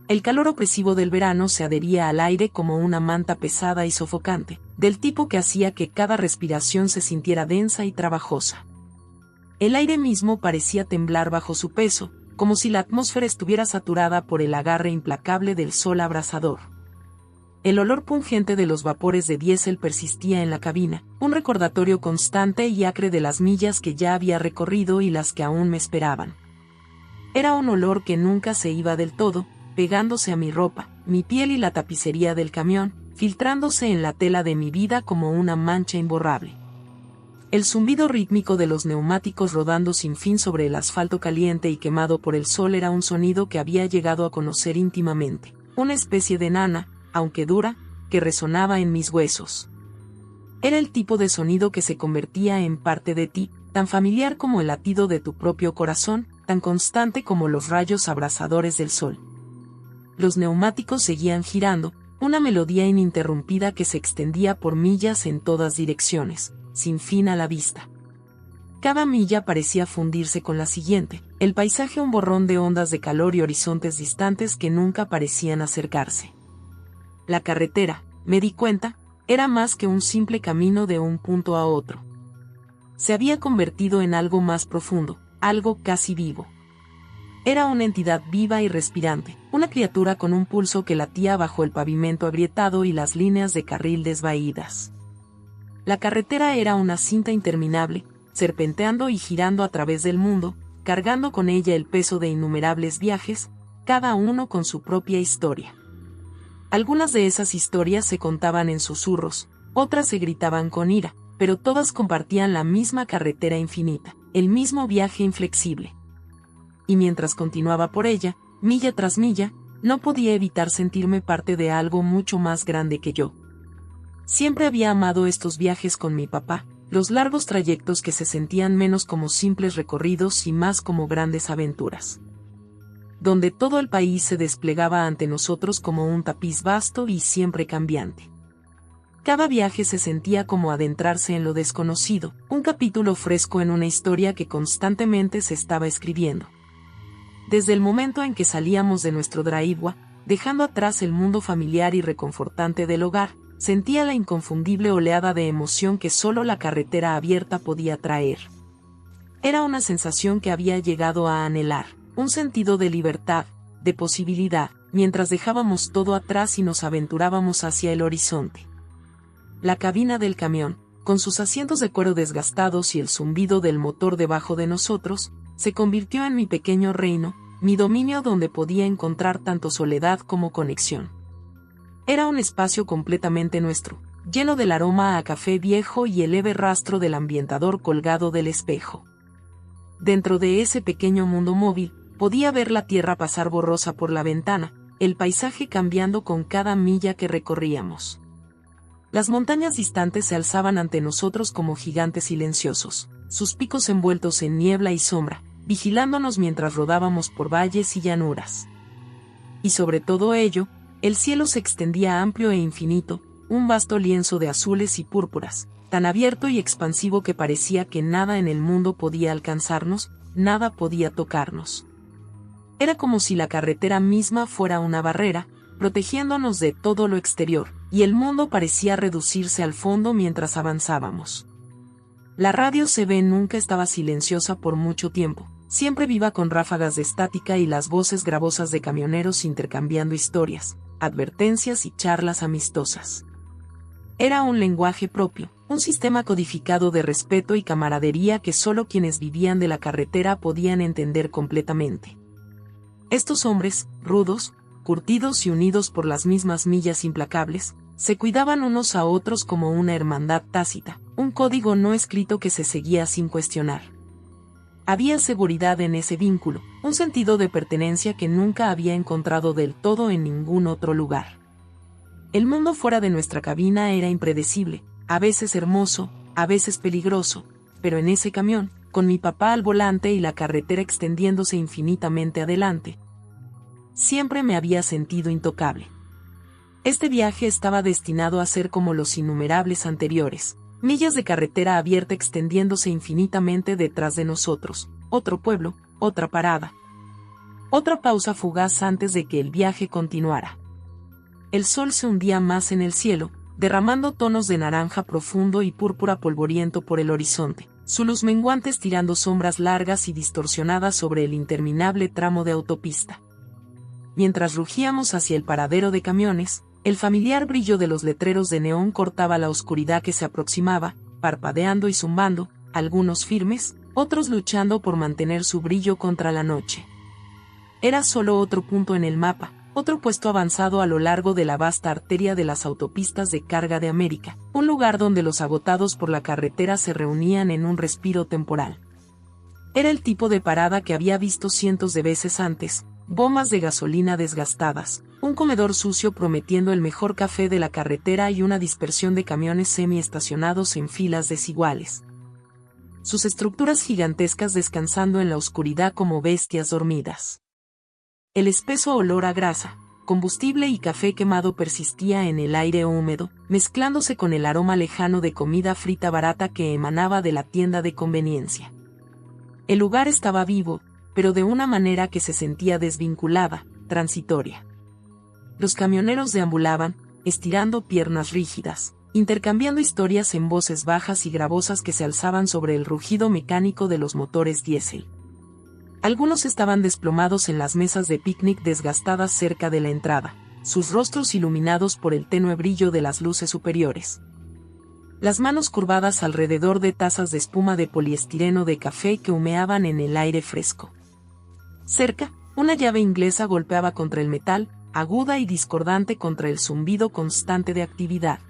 El calor opresivo del verano se adhería al aire como una manta pesada y sofocante, del tipo que hacía que cada respiración se sintiera densa y trabajosa. El aire mismo parecía temblar bajo su peso, como si la atmósfera estuviera saturada por el agarre implacable del sol abrasador. El olor pungente de los vapores de diésel persistía en la cabina, un recordatorio constante y acre de las millas que ya había recorrido y las que aún me esperaban. Era un olor que nunca se iba del todo, pegándose a mi ropa, mi piel y la tapicería del camión, filtrándose en la tela de mi vida como una mancha imborrable. El zumbido rítmico de los neumáticos rodando sin fin sobre el asfalto caliente y quemado por el sol era un sonido que había llegado a conocer íntimamente, una especie de nana, aunque dura, que resonaba en mis huesos. Era el tipo de sonido que se convertía en parte de ti, tan familiar como el latido de tu propio corazón, tan constante como los rayos abrasadores del sol. Los neumáticos seguían girando, una melodía ininterrumpida que se extendía por millas en todas direcciones, sin fin a la vista. Cada milla parecía fundirse con la siguiente, el paisaje un borrón de ondas de calor y horizontes distantes que nunca parecían acercarse. La carretera, me di cuenta, era más que un simple camino de un punto a otro. Se había convertido en algo más profundo, algo casi vivo. Era una entidad viva y respirante, una criatura con un pulso que latía bajo el pavimento agrietado y las líneas de carril desvaídas. La carretera era una cinta interminable, serpenteando y girando a través del mundo, cargando con ella el peso de innumerables viajes, cada uno con su propia historia. Algunas de esas historias se contaban en susurros, otras se gritaban con ira, pero todas compartían la misma carretera infinita, el mismo viaje inflexible. Y mientras continuaba por ella, milla tras milla, no podía evitar sentirme parte de algo mucho más grande que yo. Siempre había amado estos viajes con mi papá, los largos trayectos que se sentían menos como simples recorridos y más como grandes aventuras, donde todo el país se desplegaba ante nosotros como un tapiz vasto y siempre cambiante. Cada viaje se sentía como adentrarse en lo desconocido, un capítulo fresco en una historia que constantemente se estaba escribiendo. Desde el momento en que salíamos de nuestro driveway, dejando atrás el mundo familiar y reconfortante del hogar, sentía la inconfundible oleada de emoción que solo la carretera abierta podía traer. Era una sensación que había llegado a anhelar, un sentido de libertad, de posibilidad, mientras dejábamos todo atrás y nos aventurábamos hacia el horizonte. La cabina del camión, con sus asientos de cuero desgastados y el zumbido del motor debajo de nosotros, se convirtió en mi pequeño reino, mi dominio donde podía encontrar tanto soledad como conexión. Era un espacio completamente nuestro, lleno del aroma a café viejo y el leve rastro del ambientador colgado del espejo. Dentro de ese pequeño mundo móvil, podía ver la tierra pasar borrosa por la ventana, el paisaje cambiando con cada milla que recorríamos. Las montañas distantes se alzaban ante nosotros como gigantes silenciosos, sus picos envueltos en niebla y sombra, vigilándonos mientras rodábamos por valles y llanuras. Y sobre todo ello, el cielo se extendía amplio e infinito, un vasto lienzo de azules y púrpuras, tan abierto y expansivo que parecía que nada en el mundo podía alcanzarnos, nada podía tocarnos. Era como si la carretera misma fuera una barrera, protegiéndonos de todo lo exterior, y el mundo parecía reducirse al fondo mientras avanzábamos. La radio CB nunca estaba silenciosa por mucho tiempo, siempre viva con ráfagas de estática y las voces gravosas de camioneros intercambiando historias, advertencias y charlas amistosas. Era un lenguaje propio, un sistema codificado de respeto y camaradería que solo quienes vivían de la carretera podían entender completamente. Estos hombres, rudos, curtidos y unidos por las mismas millas implacables, se cuidaban unos a otros como una hermandad tácita, un código no escrito que se seguía sin cuestionar. Había seguridad en ese vínculo, un sentido de pertenencia que nunca había encontrado del todo en ningún otro lugar. El mundo fuera de nuestra cabina era impredecible, a veces hermoso, a veces peligroso, pero en ese camión, con mi papá al volante y la carretera extendiéndose infinitamente adelante, siempre me había sentido intocable. Este viaje estaba destinado a ser como los innumerables anteriores, millas de carretera abierta extendiéndose infinitamente detrás de nosotros, otro pueblo, otra parada, Otra pausa fugaz antes de que el viaje continuara. El sol se hundía más en el cielo, derramando tonos de naranja profundo y púrpura polvoriento por el horizonte, su luz menguante estirando sombras largas y distorsionadas sobre el interminable tramo de autopista. Mientras rugíamos hacia el paradero de camiones, el familiar brillo de los letreros de neón cortaba la oscuridad que se aproximaba, parpadeando y zumbando, algunos firmes, otros luchando por mantener su brillo contra la noche. Era solo otro punto en el mapa, otro puesto avanzado a lo largo de la vasta arteria de las autopistas de carga de América, un lugar donde los agotados por la carretera se reunían en un respiro temporal. Era el tipo de parada que había visto cientos de veces antes, bombas de gasolina desgastadas, un comedor sucio prometiendo el mejor café de la carretera y una dispersión de camiones semi-estacionados en filas desiguales. Sus estructuras gigantescas descansando en la oscuridad como bestias dormidas. El espeso olor a grasa, combustible y café quemado persistía en el aire húmedo, mezclándose con el aroma lejano de comida frita barata que emanaba de la tienda de conveniencia. El lugar estaba vivo, pero de una manera que se sentía desvinculada, transitoria. Los camioneros deambulaban, estirando piernas rígidas, intercambiando historias en voces bajas y gravosas que se alzaban sobre el rugido mecánico de los motores diésel. Algunos estaban desplomados en las mesas de picnic desgastadas cerca de la entrada, sus rostros iluminados por el tenue brillo de las luces superiores. Las manos curvadas alrededor de tazas de espuma de poliestireno de café que humeaban en el aire fresco. Cerca, una llave inglesa golpeaba contra el metal, aguda y discordante contra el zumbido constante de actividad.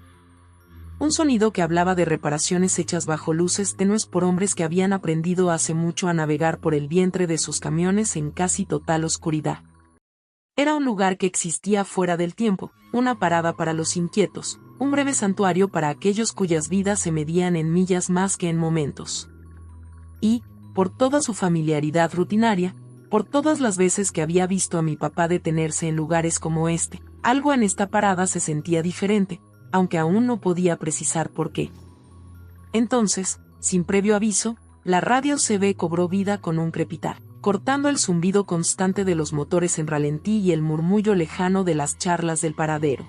Un sonido que hablaba de reparaciones hechas bajo luces tenues por hombres que habían aprendido hace mucho a navegar por el vientre de sus camiones en casi total oscuridad. Era un lugar que existía fuera del tiempo, una parada para los inquietos, un breve santuario para aquellos cuyas vidas se medían en millas más que en momentos. Y, por toda su familiaridad rutinaria, por todas las veces que había visto a mi papá detenerse en lugares como este, algo en esta parada se sentía diferente, aunque aún no podía precisar por qué. Entonces, sin previo aviso, la radio CB cobró vida con un crepitar, cortando el zumbido constante de los motores en ralentí y el murmullo lejano de las charlas del paradero.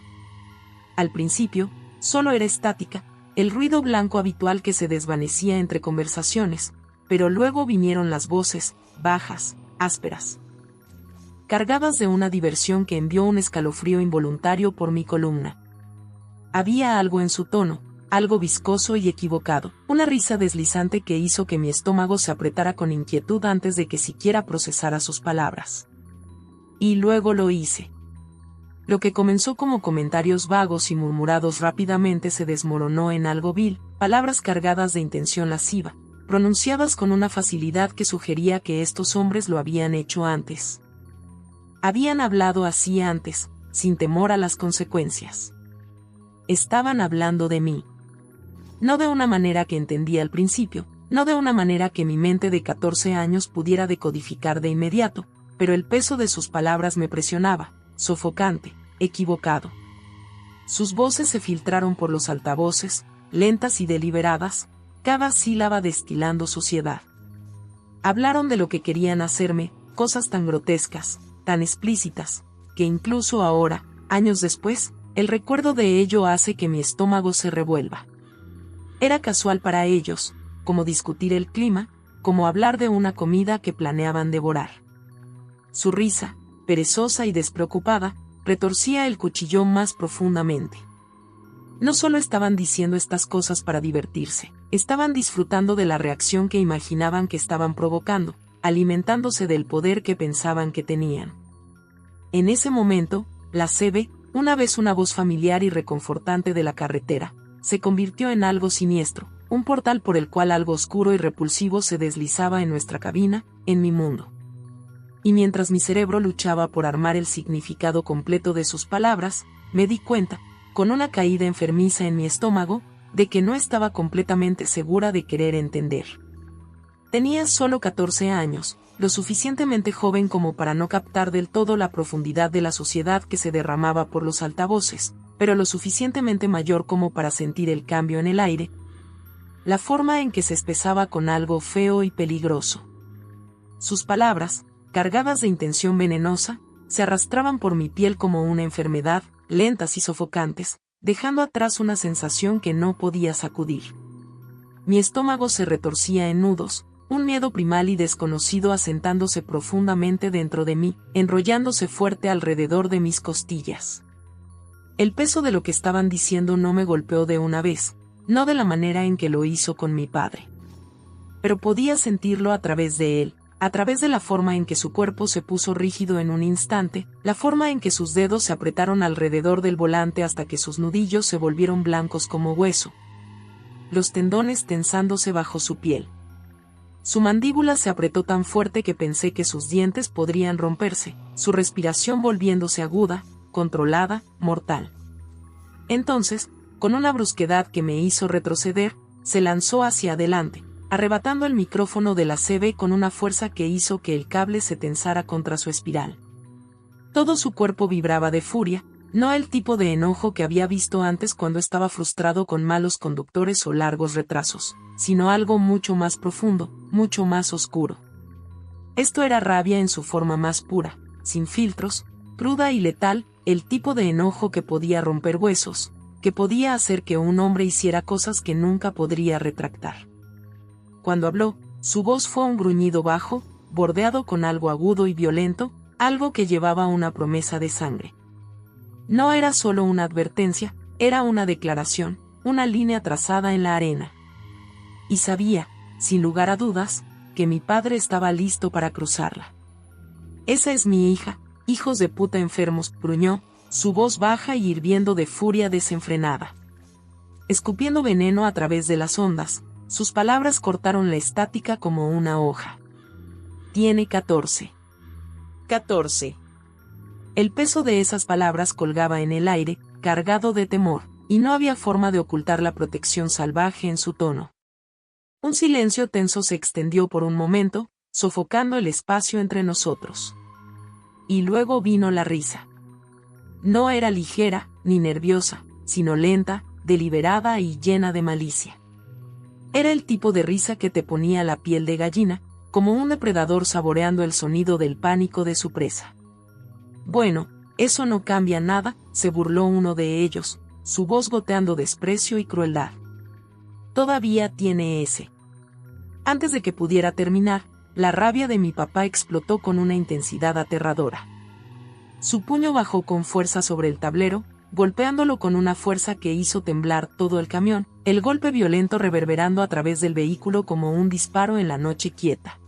Al principio, solo era estática, el ruido blanco habitual que se desvanecía entre conversaciones, pero luego vinieron las voces, bajas, ásperas, cargadas de una diversión que envió un escalofrío involuntario por mi columna. Había algo en su tono, algo viscoso y equivocado, una risa deslizante que hizo que mi estómago se apretara con inquietud antes de que siquiera procesara sus palabras. Y luego lo hice. Lo que comenzó como comentarios vagos y murmurados rápidamente se desmoronó en algo vil, palabras cargadas de intención lasciva, pronunciadas con una facilidad que sugería que estos hombres lo habían hecho antes. Habían hablado así antes, sin temor a las consecuencias. Estaban hablando de mí. No de una manera que entendía al principio, no de una manera que mi mente de 14 años pudiera decodificar de inmediato, pero el peso de sus palabras me presionaba, sofocante, equivocado. Sus voces se filtraron por los altavoces, lentas y deliberadas, cada sílaba destilando suciedad. Hablaron de lo que querían hacerme, cosas tan grotescas, tan explícitas, que incluso ahora, años después, el recuerdo de ello hace que mi estómago se revuelva. Era casual para ellos, como discutir el clima, como hablar de una comida que planeaban devorar. Su risa, perezosa y despreocupada, retorcía el cuchillón más profundamente. No solo estaban diciendo estas cosas para divertirse, estaban disfrutando de la reacción que imaginaban que estaban provocando, alimentándose del poder que pensaban que tenían. En ese momento, la CB, una vez una voz familiar y reconfortante de la carretera, se convirtió en algo siniestro, un portal por el cual algo oscuro y repulsivo se deslizaba en nuestra cabina, en mi mundo. Y mientras mi cerebro luchaba por armar el significado completo de sus palabras, me di cuenta, con una caída enfermiza en mi estómago, de que no estaba completamente segura de querer entender. Tenía solo 14 años, lo suficientemente joven como para no captar del todo la profundidad de la sociedad que se derramaba por los altavoces, pero lo suficientemente mayor como para sentir el cambio en el aire, la forma en que se espesaba con algo feo y peligroso. Sus palabras, cargadas de intención venenosa, se arrastraban por mi piel como una enfermedad, lentas y sofocantes, dejando atrás una sensación que no podía sacudir. Mi estómago se retorcía en nudos, un miedo primal y desconocido asentándose profundamente dentro de mí, enrollándose fuerte alrededor de mis costillas. El peso de lo que estaban diciendo no me golpeó de una vez, no de la manera en que lo hizo con mi padre. Pero podía sentirlo a través de él, a través de la forma en que su cuerpo se puso rígido en un instante, la forma en que sus dedos se apretaron alrededor del volante hasta que sus nudillos se volvieron blancos como hueso, los tendones tensándose bajo su piel. Su mandíbula se apretó tan fuerte que pensé que sus dientes podrían romperse, su respiración volviéndose aguda, controlada, mortal. Entonces, con una brusquedad que me hizo retroceder, se lanzó hacia adelante, arrebatando el micrófono de la CB con una fuerza que hizo que el cable se tensara contra su espiral. Todo su cuerpo vibraba de furia, no el tipo de enojo que había visto antes cuando estaba frustrado con malos conductores o largos retrasos, sino algo mucho más profundo, mucho más oscuro. Esto era rabia en su forma más pura, sin filtros, cruda y letal, el tipo de enojo que podía romper huesos, que podía hacer que un hombre hiciera cosas que nunca podría retractar. Cuando habló, su voz fue un gruñido bajo, bordeado con algo agudo y violento, algo que llevaba una promesa de sangre. No era solo una advertencia, era una declaración, una línea trazada en la arena. Y sabía, sin lugar a dudas, que mi padre estaba listo para cruzarla. «Esa es mi hija, hijos de puta enfermos», gruñó, su voz baja y hirviendo de furia desenfrenada. Escupiendo veneno a través de las ondas, sus palabras cortaron la estática como una hoja. «Tiene 14. 14. El peso de esas palabras colgaba en el aire, cargado de temor, y no había forma de ocultar la protección salvaje en su tono. Un silencio tenso se extendió por un momento, sofocando el espacio entre nosotros. Y luego vino la risa. No era ligera, ni nerviosa, sino lenta, deliberada y llena de malicia. Era el tipo de risa que te ponía la piel de gallina, como un depredador saboreando el sonido del pánico de su presa. «Bueno, eso no cambia nada», se burló uno de ellos, su voz goteando desprecio y crueldad. «Todavía tiene ese». Antes de que pudiera terminar, la rabia de mi papá explotó con una intensidad aterradora. Su puño bajó con fuerza sobre el tablero, golpeándolo con una fuerza que hizo temblar todo el camión, el golpe violento reverberando a través del vehículo como un disparo en la noche quieta.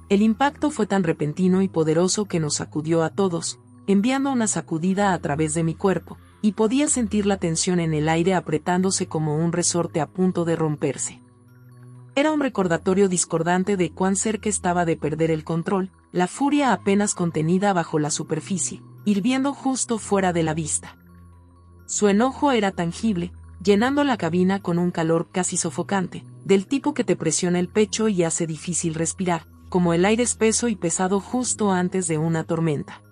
El impacto fue tan repentino y poderoso que nos sacudió a todos, enviando una sacudida a través de mi cuerpo, y podía sentir la tensión en el aire apretándose como un resorte a punto de romperse. Era un recordatorio discordante de cuán cerca estaba de perder el control, la furia apenas contenida bajo la superficie, hirviendo justo fuera de la vista. Su enojo era tangible, llenando la cabina con un calor casi sofocante, del tipo que te presiona el pecho y hace difícil respirar, como el aire espeso y pesado justo antes de una tormenta.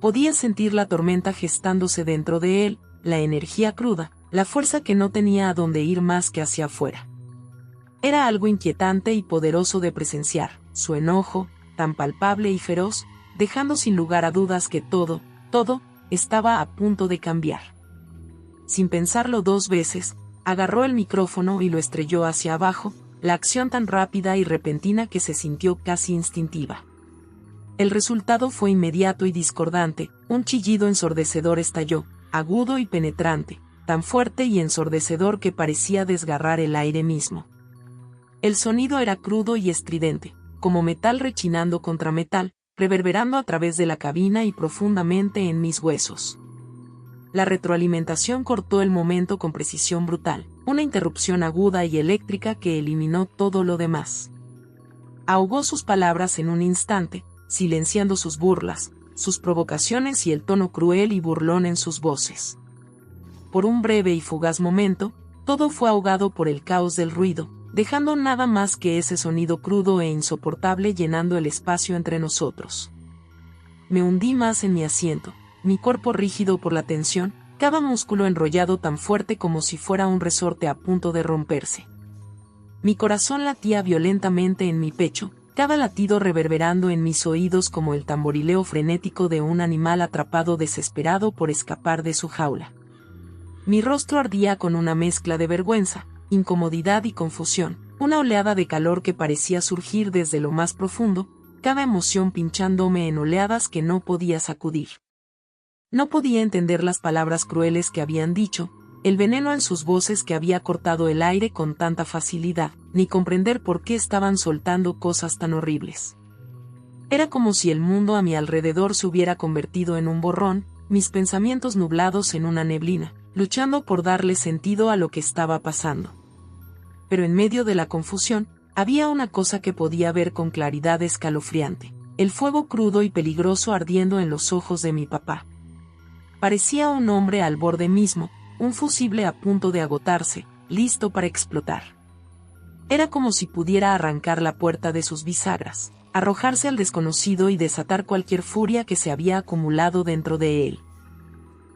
Podía sentir la tormenta gestándose dentro de él, la energía cruda, la fuerza que no tenía a dónde ir más que hacia afuera. Era algo inquietante y poderoso de presenciar, su enojo, tan palpable y feroz, dejando sin lugar a dudas que todo, estaba a punto de cambiar. Sin pensarlo dos veces, agarró el micrófono y lo estrelló hacia abajo, la acción tan rápida y repentina que se sintió casi instintiva. El resultado fue inmediato y discordante, un chillido ensordecedor estalló, agudo y penetrante, tan fuerte y ensordecedor que parecía desgarrar el aire mismo. El sonido era crudo y estridente, como metal rechinando contra metal, reverberando a través de la cabina y profundamente en mis huesos. La retroalimentación cortó el momento con precisión brutal, una interrupción aguda y eléctrica que eliminó todo lo demás. Ahogó sus palabras en un instante, silenciando sus burlas, sus provocaciones y el tono cruel y burlón en sus voces. Por un breve y fugaz momento, todo fue ahogado por el caos del ruido, dejando nada más que ese sonido crudo e insoportable llenando el espacio entre nosotros. Me hundí más en mi asiento, mi cuerpo rígido por la tensión, cada músculo enrollado tan fuerte como si fuera un resorte a punto de romperse. Mi corazón latía violentamente en mi pecho, cada latido reverberando en mis oídos como el tamborileo frenético de un animal atrapado desesperado por escapar de su jaula. Mi rostro ardía con una mezcla de vergüenza, incomodidad y confusión, una oleada de calor que parecía surgir desde lo más profundo, cada emoción pinchándome en oleadas que no podía sacudir. No podía entender las palabras crueles que habían dicho, el veneno en sus voces que había cortado el aire con tanta facilidad, ni comprender por qué estaban soltando cosas tan horribles. Era como si el mundo a mi alrededor se hubiera convertido en un borrón, mis pensamientos nublados en una neblina, luchando por darle sentido a lo que estaba pasando. Pero en medio de la confusión, había una cosa que podía ver con claridad escalofriante, el fuego crudo y peligroso ardiendo en los ojos de mi papá. Parecía un hombre al borde mismo, un fusible a punto de agotarse, listo para explotar. Era como si pudiera arrancar la puerta de sus bisagras, arrojarse al desconocido y desatar cualquier furia que se había acumulado dentro de él.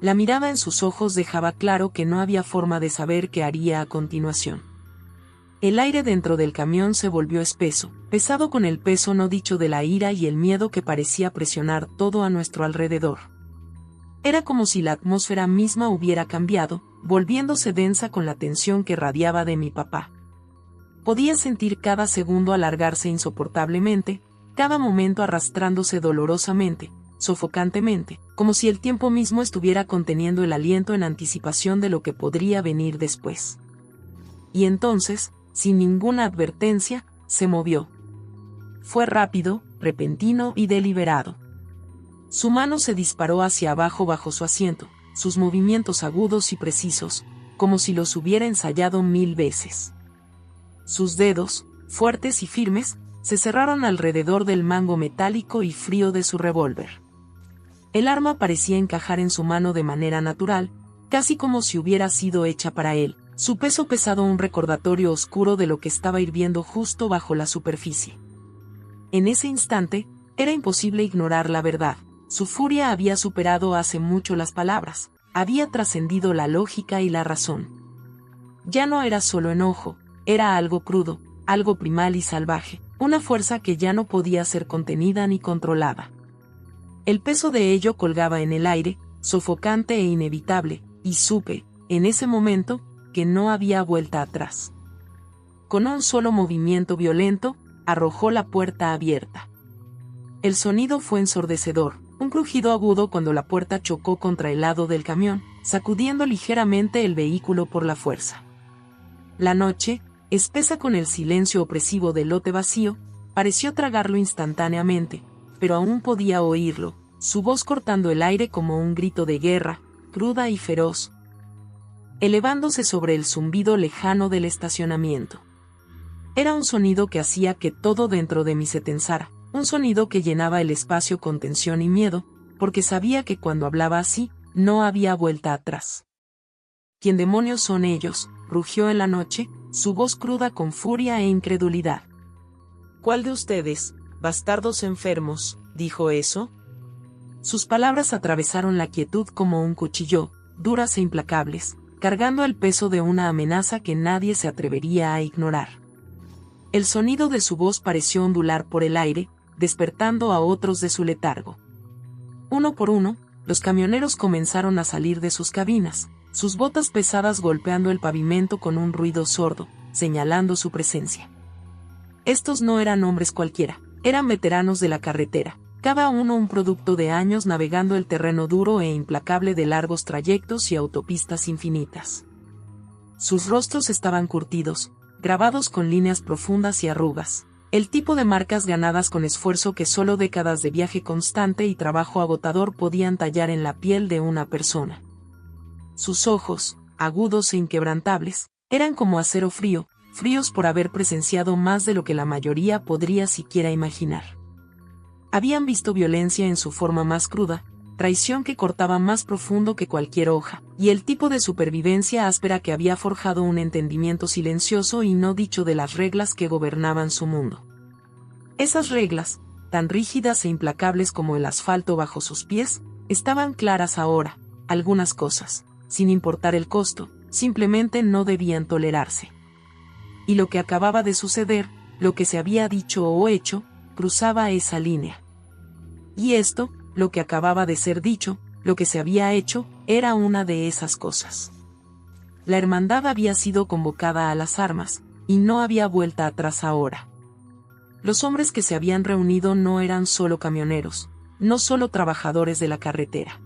La mirada en sus ojos dejaba claro que no había forma de saber qué haría a continuación. El aire dentro del camión se volvió espeso, pesado con el peso no dicho de la ira y el miedo que parecía presionar todo a nuestro alrededor. Era como si la atmósfera misma hubiera cambiado, volviéndose densa con la tensión que radiaba de mi papá. Podía sentir cada segundo alargarse insoportablemente, cada momento arrastrándose dolorosamente, sofocantemente, como si el tiempo mismo estuviera conteniendo el aliento en anticipación de lo que podría venir después. Y entonces, sin ninguna advertencia, se movió. Fue rápido, repentino y deliberado. Su mano se disparó hacia abajo bajo su asiento, sus movimientos agudos y precisos, como si los hubiera ensayado 1000 veces. Sus dedos, fuertes y firmes, se cerraron alrededor del mango metálico y frío de su revólver. El arma parecía encajar en su mano de manera natural, casi como si hubiera sido hecha para él, su peso pesado un recordatorio oscuro de lo que estaba hirviendo justo bajo la superficie. En ese instante, era imposible ignorar la verdad. Su furia había superado hace mucho las palabras, había trascendido la lógica y la razón. Ya no era solo enojo, era algo crudo, algo primal y salvaje, una fuerza que ya no podía ser contenida ni controlada. El peso de ello colgaba en el aire, sofocante e inevitable, y supe, en ese momento, que no había vuelta atrás. Con un solo movimiento violento, arrojó la puerta abierta. El sonido fue ensordecedor, un crujido agudo cuando la puerta chocó contra el lado del camión, sacudiendo ligeramente el vehículo por la fuerza. La noche, espesa con el silencio opresivo del lote vacío, pareció tragarlo instantáneamente, pero aún podía oírlo, su voz cortando el aire como un grito de guerra, cruda y feroz, elevándose sobre el zumbido lejano del estacionamiento. Era un sonido que hacía que todo dentro de mí se tensara, un sonido que llenaba el espacio con tensión y miedo, porque sabía que cuando hablaba así, no había vuelta atrás. ¿Quién demonios son ellos?, rugió en la noche, su voz cruda con furia e incredulidad. ¿Cuál de ustedes, bastardos enfermos, dijo eso? Sus palabras atravesaron la quietud como un cuchillo, duras e implacables, cargando el peso de una amenaza que nadie se atrevería a ignorar. El sonido de su voz pareció ondular por el aire, despertando a otros de su letargo. Uno por uno, los camioneros comenzaron a salir de sus cabinas, sus botas pesadas golpeando el pavimento con un ruido sordo, señalando su presencia. Estos no eran hombres cualquiera, eran veteranos de la carretera, cada uno un producto de años navegando el terreno duro e implacable de largos trayectos y autopistas infinitas. Sus rostros estaban curtidos, grabados con líneas profundas y arrugas, el tipo de marcas ganadas con esfuerzo que solo décadas de viaje constante y trabajo agotador podían tallar en la piel de una persona. Sus ojos, agudos e inquebrantables, eran como acero frío, fríos por haber presenciado más de lo que la mayoría podría siquiera imaginar. Habían visto violencia en su forma más cruda, traición que cortaba más profundo que cualquier hoja, y el tipo de supervivencia áspera que había forjado un entendimiento silencioso y no dicho de las reglas que gobernaban su mundo. Esas reglas, tan rígidas e implacables como el asfalto bajo sus pies, estaban claras ahora. Algunas cosas, sin importar el costo, simplemente no debían tolerarse. Y lo que acababa de suceder, lo que se había dicho o hecho, cruzaba esa línea. Y esto, lo que acababa de ser dicho, lo que se había hecho, era una de esas cosas. La hermandad había sido convocada a las armas, y no había vuelta atrás ahora. Los hombres que se habían reunido no eran solo camioneros, no solo trabajadores de la carretera.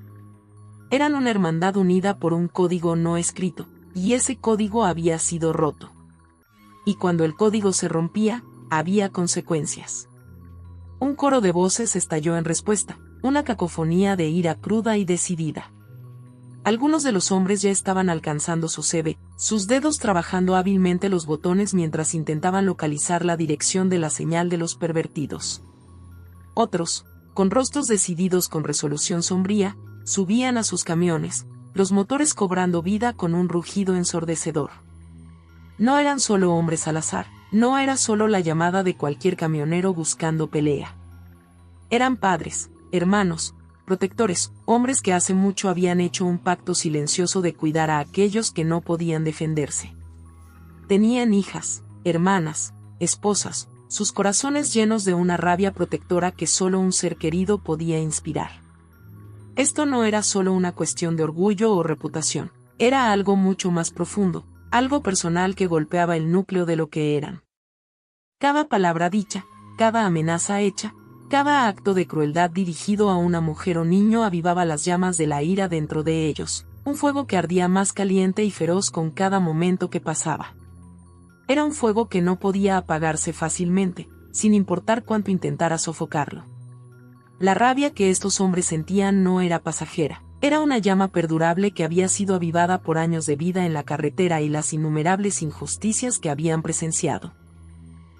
Eran una hermandad unida por un código no escrito, y ese código había sido roto. Y cuando el código se rompía, había consecuencias. Un coro de voces estalló en respuesta, una cacofonía de ira cruda y decidida. Algunos de los hombres ya estaban alcanzando su CB, sus dedos trabajando hábilmente los botones mientras intentaban localizar la dirección de la señal de los pervertidos. Otros, con rostros decididos con resolución sombría, subían a sus camiones, los motores cobrando vida con un rugido ensordecedor. No eran solo hombres al azar, no era solo la llamada de cualquier camionero buscando pelea. Eran padres, hermanos, protectores, hombres que hace mucho habían hecho un pacto silencioso de cuidar a aquellos que no podían defenderse. Tenían hijas, hermanas, esposas, sus corazones llenos de una rabia protectora que solo un ser querido podía inspirar. Esto no era solo una cuestión de orgullo o reputación, era algo mucho más profundo, algo personal que golpeaba el núcleo de lo que eran. Cada palabra dicha, cada amenaza hecha, cada acto de crueldad dirigido a una mujer o niño avivaba las llamas de la ira dentro de ellos, un fuego que ardía más caliente y feroz con cada momento que pasaba. Era un fuego que no podía apagarse fácilmente, sin importar cuánto intentara sofocarlo. La rabia que estos hombres sentían no era pasajera, era una llama perdurable que había sido avivada por años de vida en la carretera y las innumerables injusticias que habían presenciado.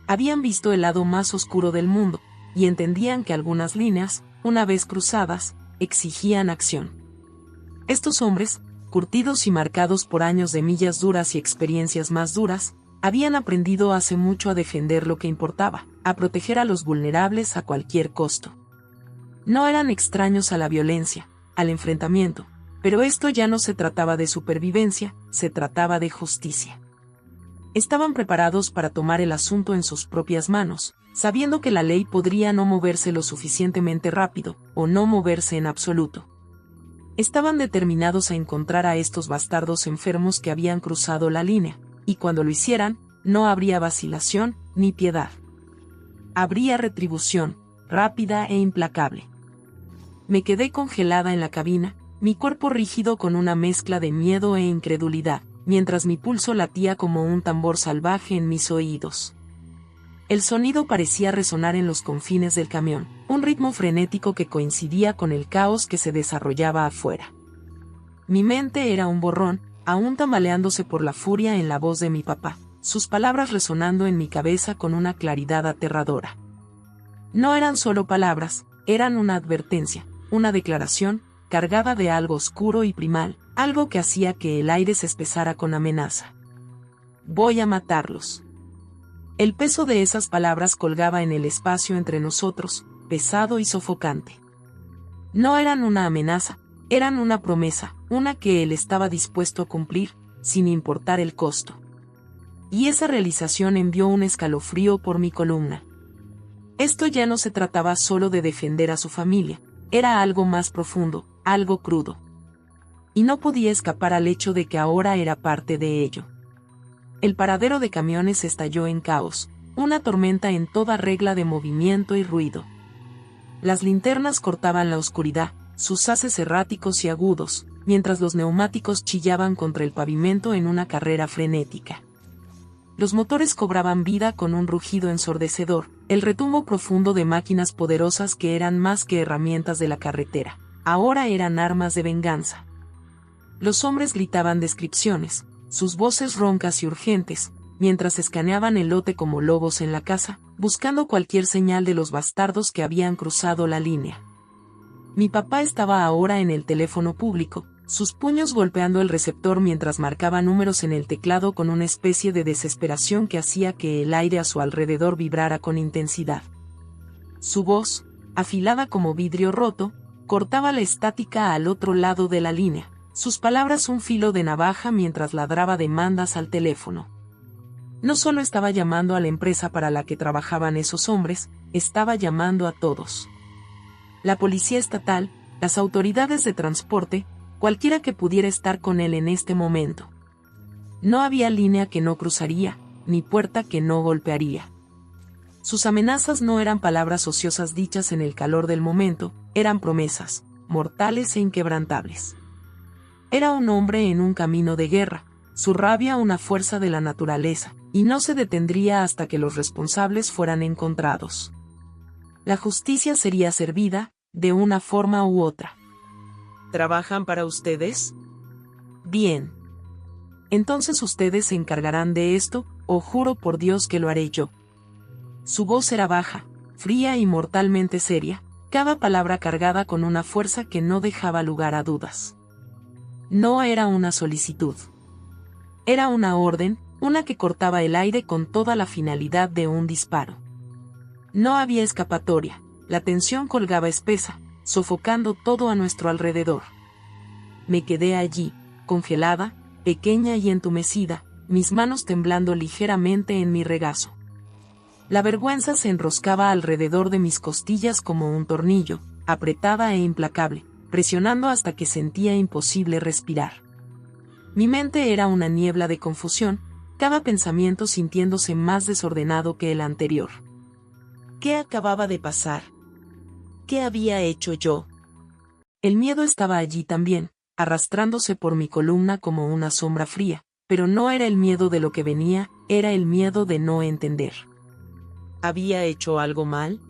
Habían visto el lado más oscuro del mundo, y entendían que algunas líneas, una vez cruzadas, exigían acción. Estos hombres, curtidos y marcados por años de millas duras y experiencias más duras, habían aprendido hace mucho a defender lo que importaba, a proteger a los vulnerables a cualquier costo. No eran extraños a la violencia, al enfrentamiento, pero esto ya no se trataba de supervivencia, se trataba de justicia. Estaban preparados para tomar el asunto en sus propias manos, sabiendo que la ley podría no moverse lo suficientemente rápido, o no moverse en absoluto. Estaban determinados a encontrar a estos bastardos enfermos que habían cruzado la línea, y cuando lo hicieran, no habría vacilación, ni piedad. Habría retribución, rápida e implacable. Me quedé congelada en la cabina, mi cuerpo rígido con una mezcla de miedo e incredulidad, mientras mi pulso latía como un tambor salvaje en mis oídos. El sonido parecía resonar en los confines del camión, un ritmo frenético que coincidía con el caos que se desarrollaba afuera. Mi mente era un borrón, aún tambaleándose por la furia en la voz de mi papá, sus palabras resonando en mi cabeza con una claridad aterradora. No eran solo palabras, eran una advertencia, una declaración, cargada de algo oscuro y primal, algo que hacía que el aire se espesara con amenaza. Voy a matarlos. El peso de esas palabras colgaba en el espacio entre nosotros, pesado y sofocante. No eran una amenaza, eran una promesa, una que él estaba dispuesto a cumplir, sin importar el costo. Y esa realización envió un escalofrío por mi columna. Esto ya no se trataba solo de defender a su familia, era algo más profundo, algo crudo. Y no podía escapar al hecho de que ahora era parte de ello. El paradero de camiones estalló en caos, una tormenta en toda regla de movimiento y ruido. Las linternas cortaban la oscuridad, sus haces erráticos y agudos, mientras los neumáticos chillaban contra el pavimento en una carrera frenética. Los motores cobraban vida con un rugido ensordecedor, el retumbo profundo de máquinas poderosas que eran más que herramientas de la carretera, ahora eran armas de venganza. Los hombres gritaban descripciones, sus voces roncas y urgentes, mientras escaneaban el lote como lobos en la caza, buscando cualquier señal de los bastardos que habían cruzado la línea. Mi papá estaba ahora en el teléfono público, sus puños golpeando el receptor mientras marcaba números en el teclado con una especie de desesperación que hacía que el aire a su alrededor vibrara con intensidad. Su voz, afilada como vidrio roto, cortaba la estática al otro lado de la línea, sus palabras un filo de navaja mientras ladraba demandas al teléfono. No solo estaba llamando a la empresa para la que trabajaban esos hombres, estaba llamando a todos. La policía estatal, las autoridades de transporte, cualquiera que pudiera estar con él en este momento. No había línea que no cruzaría, ni puerta que no golpearía. Sus amenazas no eran palabras ociosas dichas en el calor del momento, eran promesas, mortales e inquebrantables. Era un hombre en un camino de guerra, su rabia una fuerza de la naturaleza, y no se detendría hasta que los responsables fueran encontrados. La justicia sería servida, de una forma u otra. ¿Trabajan para ustedes? Bien. Entonces ustedes se encargarán de esto, o juro por Dios que lo haré yo. Su voz era baja, fría y mortalmente seria, cada palabra cargada con una fuerza que no dejaba lugar a dudas. No era una solicitud. Era una orden, una que cortaba el aire con toda la finalidad de un disparo. No había escapatoria, la tensión colgaba espesa, sofocando todo a nuestro alrededor. Me quedé allí, congelada, pequeña y entumecida, mis manos temblando ligeramente en mi regazo. La vergüenza se enroscaba alrededor de mis costillas como un tornillo, apretada e implacable, presionando hasta que sentía imposible respirar. Mi mente era una niebla de confusión, cada pensamiento sintiéndose más desordenado que el anterior. ¿Qué acababa de pasar? ¿Qué había hecho yo? El miedo estaba allí también, arrastrándose por mi columna como una sombra fría, pero no era el miedo de lo que venía, era el miedo de no entender. ¿Había hecho algo mal?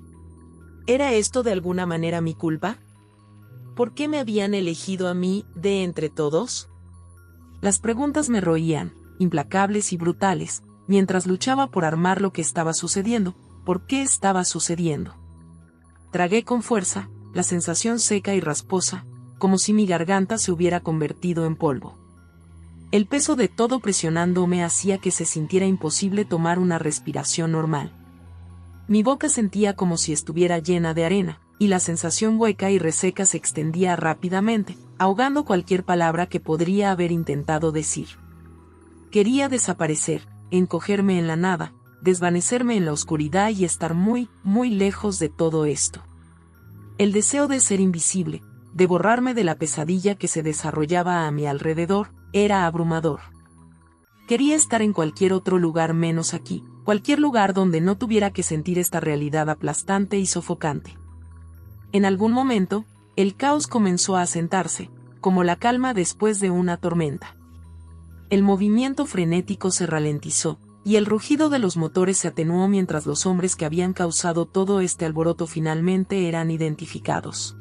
¿Era esto de alguna manera mi culpa? ¿Por qué me habían elegido a mí, de entre todos? Las preguntas me roían, implacables y brutales, mientras luchaba por armar lo que estaba sucediendo, por qué estaba sucediendo. Tragué con fuerza, la sensación seca y rasposa, como si mi garganta se hubiera convertido en polvo. El peso de todo presionándome hacía que se sintiera imposible tomar una respiración normal. Mi boca sentía como si estuviera llena de arena, y la sensación hueca y reseca se extendía rápidamente, ahogando cualquier palabra que podría haber intentado decir. Quería desaparecer, encogerme en la nada, desvanecerme en la oscuridad y estar muy, muy lejos de todo esto. El deseo de ser invisible, de borrarme de la pesadilla que se desarrollaba a mi alrededor, era abrumador. Quería estar en cualquier otro lugar menos aquí, cualquier lugar donde no tuviera que sentir esta realidad aplastante y sofocante. En algún momento, el caos comenzó a asentarse, como la calma después de una tormenta. El movimiento frenético se ralentizó, y el rugido de los motores se atenuó mientras los hombres que habían causado todo este alboroto finalmente eran identificados.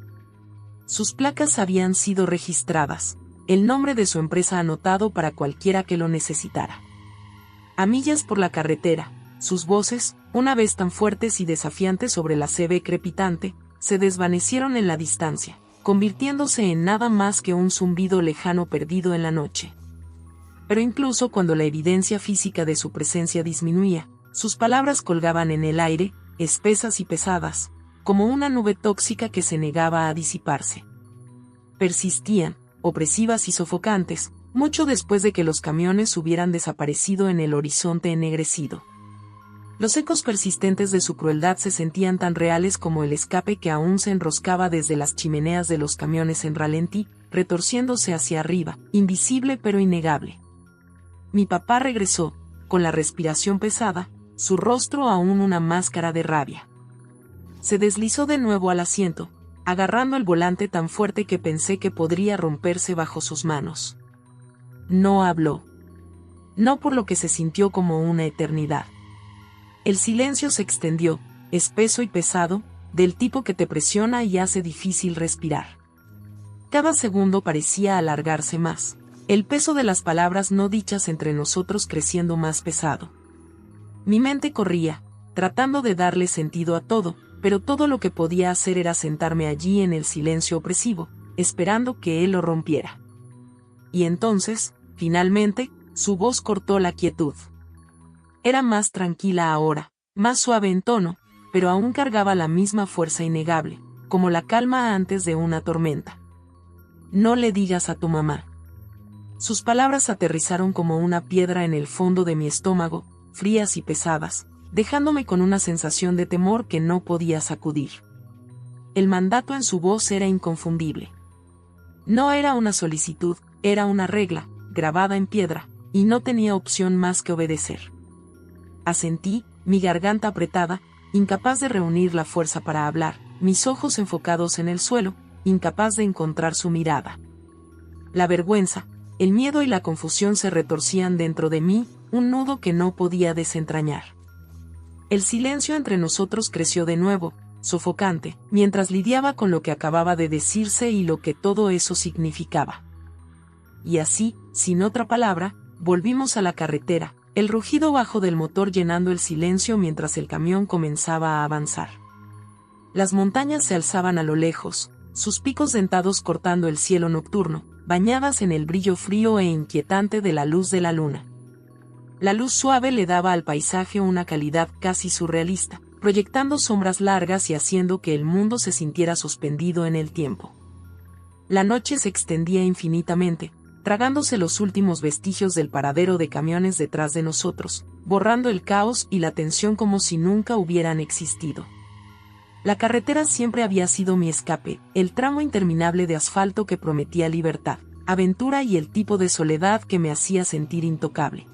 Sus placas habían sido registradas, el nombre de su empresa anotado para cualquiera que lo necesitara. A millas por la carretera, sus voces, una vez tan fuertes y desafiantes sobre la acera crepitante, se desvanecieron en la distancia, convirtiéndose en nada más que un zumbido lejano perdido en la noche. Pero incluso cuando la evidencia física de su presencia disminuía, sus palabras colgaban en el aire, espesas y pesadas, como una nube tóxica que se negaba a disiparse. Persistían, opresivas y sofocantes, mucho después de que los camiones hubieran desaparecido en el horizonte ennegrecido. Los ecos persistentes de su crueldad se sentían tan reales como el escape que aún se enroscaba desde las chimeneas de los camiones en ralentí, retorciéndose hacia arriba, invisible pero innegable. Mi papá regresó, con la respiración pesada, su rostro aún una máscara de rabia. Se deslizó de nuevo al asiento, agarrando el volante tan fuerte que pensé que podría romperse bajo sus manos. No habló. No por lo que se sintió como una eternidad. El silencio se extendió, espeso y pesado, del tipo que te presiona y hace difícil respirar. Cada segundo parecía alargarse más, el peso de las palabras no dichas entre nosotros creciendo más pesado. Mi mente corría, tratando de darle sentido a todo, pero todo lo que podía hacer era sentarme allí en el silencio opresivo, esperando que él lo rompiera. Y entonces, finalmente, su voz cortó la quietud. Era más tranquila ahora, más suave en tono, pero aún cargaba la misma fuerza innegable, como la calma antes de una tormenta. No le digas a tu mamá. Sus palabras aterrizaron como una piedra en el fondo de mi estómago, frías y pesadas, dejándome con una sensación de temor que no podía sacudir. El mandato en su voz era inconfundible. No era una solicitud, era una regla, grabada en piedra, y no tenía opción más que obedecer. Asentí, mi garganta apretada, incapaz de reunir la fuerza para hablar, mis ojos enfocados en el suelo, incapaz de encontrar su mirada. La vergüenza, el miedo y la confusión se retorcían dentro de mí, un nudo que no podía desentrañar. El silencio entre nosotros creció de nuevo, sofocante, mientras lidiaba con lo que acababa de decirse y lo que todo eso significaba. Y así, sin otra palabra, volvimos a la carretera, el rugido bajo del motor llenando el silencio mientras el camión comenzaba a avanzar. Las montañas se alzaban a lo lejos, sus picos dentados cortando el cielo nocturno, bañadas en el brillo frío e inquietante de la luz de la luna. La luz suave le daba al paisaje una calidad casi surrealista, proyectando sombras largas y haciendo que el mundo se sintiera suspendido en el tiempo. La noche se extendía infinitamente, tragándose los últimos vestigios del paradero de camiones detrás de nosotros, borrando el caos y la tensión como si nunca hubieran existido. La carretera siempre había sido mi escape, el tramo interminable de asfalto que prometía libertad, aventura y el tipo de soledad que me hacía sentir intocable.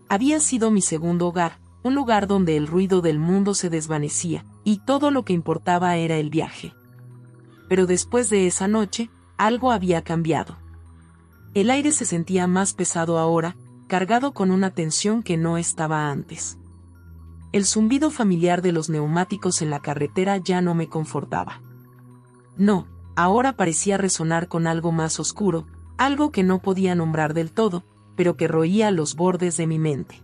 Había sido mi segundo hogar, un lugar donde el ruido del mundo se desvanecía, y todo lo que importaba era el viaje. Pero después de esa noche, algo había cambiado. El aire se sentía más pesado ahora, cargado con una tensión que no estaba antes. El zumbido familiar de los neumáticos en la carretera ya no me confortaba. No, ahora parecía resonar con algo más oscuro, algo que no podía nombrar del todo, pero que roía los bordes de mi mente.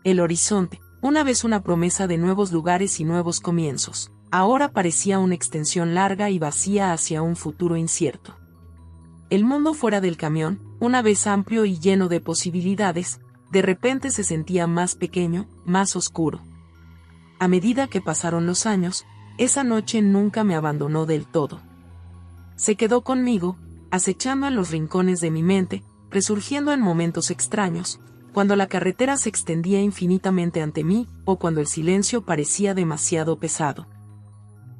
El horizonte, una vez una promesa de nuevos lugares y nuevos comienzos, ahora parecía una extensión larga y vacía hacia un futuro incierto. El mundo fuera del camión, una vez amplio y lleno de posibilidades, de repente se sentía más pequeño, más oscuro. A medida que pasaron los años, esa noche nunca me abandonó del todo. Se quedó conmigo, acechando en los rincones de mi mente, resurgiendo en momentos extraños, cuando la carretera se extendía infinitamente ante mí, o cuando el silencio parecía demasiado pesado.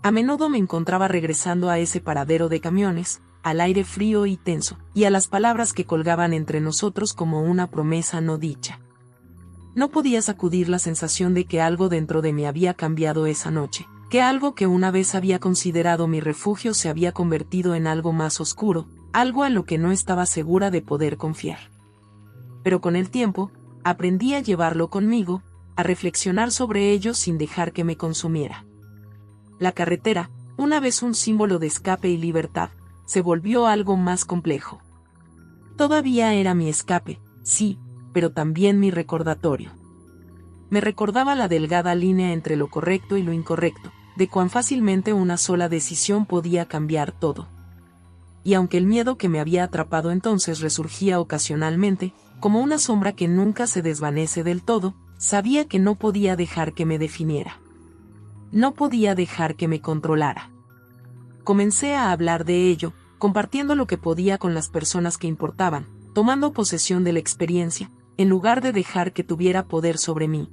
A menudo me encontraba regresando a ese paradero de camiones, al aire frío y tenso, y a las palabras que colgaban entre nosotros como una promesa no dicha. No podía sacudir la sensación de que algo dentro de mí había cambiado esa noche, que algo que una vez había considerado mi refugio se había convertido en algo más oscuro, algo en lo que no estaba segura de poder confiar. Pero con el tiempo, aprendí a llevarlo conmigo, a reflexionar sobre ello sin dejar que me consumiera. La carretera, una vez un símbolo de escape y libertad, se volvió algo más complejo. Todavía era mi escape, sí, pero también mi recordatorio. Me recordaba la delgada línea entre lo correcto y lo incorrecto, de cuán fácilmente una sola decisión podía cambiar todo. Y aunque el miedo que me había atrapado entonces resurgía ocasionalmente, como una sombra que nunca se desvanece del todo, sabía que no podía dejar que me definiera. No podía dejar que me controlara. Comencé a hablar de ello, compartiendo lo que podía con las personas que importaban, tomando posesión de la experiencia, en lugar de dejar que tuviera poder sobre mí.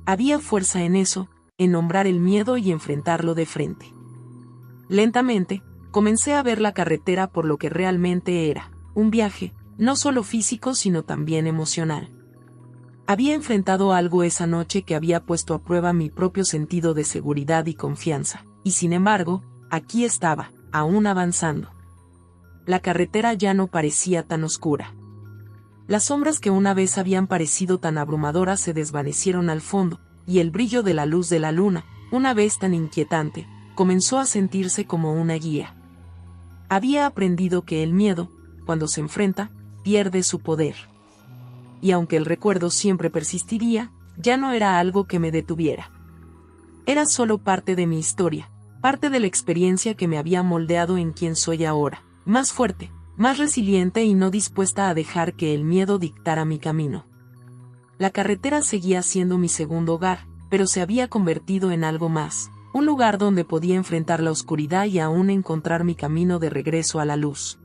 Había fuerza en eso, en nombrar el miedo y enfrentarlo de frente. Lentamente, comencé a ver la carretera por lo que realmente era, un viaje, no solo físico sino también emocional. Había enfrentado algo esa noche que había puesto a prueba mi propio sentido de seguridad y confianza, y sin embargo, aquí estaba, aún avanzando. La carretera ya no parecía tan oscura. Las sombras que una vez habían parecido tan abrumadoras se desvanecieron al fondo, y el brillo de la luz de la luna, una vez tan inquietante, comenzó a sentirse como una guía. Había aprendido que el miedo, cuando se enfrenta, pierde su poder. Y aunque el recuerdo siempre persistiría, ya no era algo que me detuviera. Era solo parte de mi historia, parte de la experiencia que me había moldeado en quien soy ahora, más fuerte, más resiliente y no dispuesta a dejar que el miedo dictara mi camino. La carretera seguía siendo mi segundo hogar, pero se había convertido en algo más, un lugar donde podía enfrentar la oscuridad y aún encontrar mi camino de regreso a la luz.